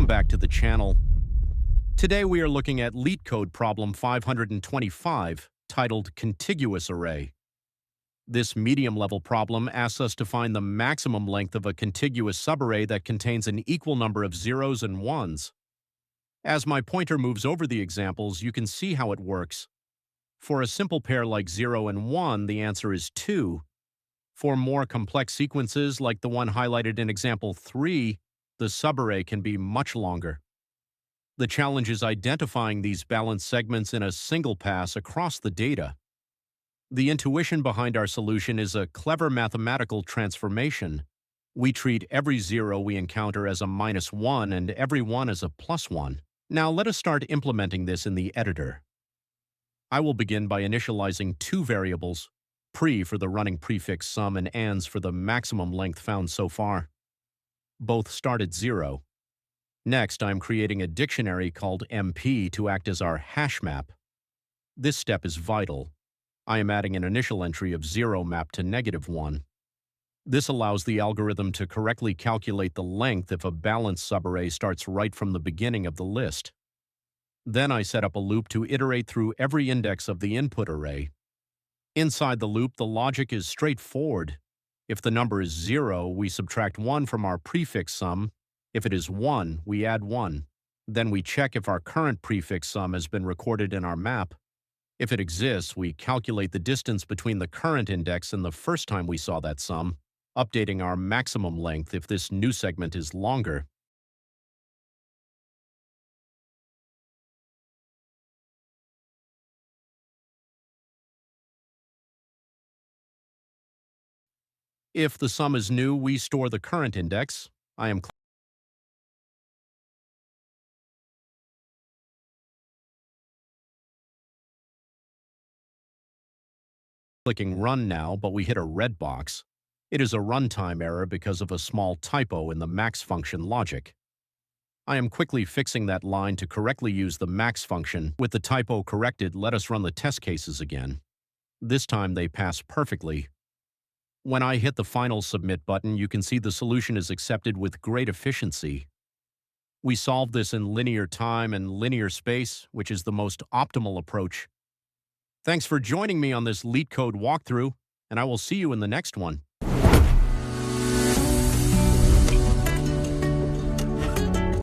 Welcome back to the channel. Today we are looking at LeetCode problem 525, titled Contiguous Array. This medium-level problem asks us to find the maximum length of a contiguous subarray that contains an equal number of zeros and ones. As my pointer moves over the examples, you can see how it works. For a simple pair like 0 and 1, the answer is 2. For more complex sequences like the one highlighted in example 3, the subarray can be much longer. The challenge is identifying these balanced segments in a single pass across the data. The intuition behind our solution is a clever mathematical transformation. We treat every 0 we encounter as a -1 and every 1 as a +1. Now let us start implementing this in the editor. I will begin by initializing two variables, pre for the running prefix sum and ands for the maximum length found so far. Both start at 0. Next, I'm creating a dictionary called MP to act as our HashMap. This step is vital. I am adding an initial entry of 0 mapped to -1. This allows the algorithm to correctly calculate the length if a balanced subarray starts right from the beginning of the list. Then I set up a loop to iterate through every index of the input array. Inside the loop, the logic is straightforward. If the number is 0, we subtract 1 from our prefix sum. If it is 1, we add 1. Then we check if our current prefix sum has been recorded in our map. If it exists, we calculate the distance between the current index and the first time we saw that sum, updating our maximum length if this new segment is longer. If the sum is new, we store the current index. I am clicking Run now, but we hit a red box. It is a runtime error because of a small typo in the max function logic. I am quickly fixing that line to correctly use the max function. With the typo corrected, let us run the test cases again. This time they pass perfectly. When I hit the final submit button, you can see the solution is accepted with great efficiency. We solved this in linear time and linear space, which is the most optimal approach. Thanks for joining me on this LeetCode walkthrough, and I will see you in the next one.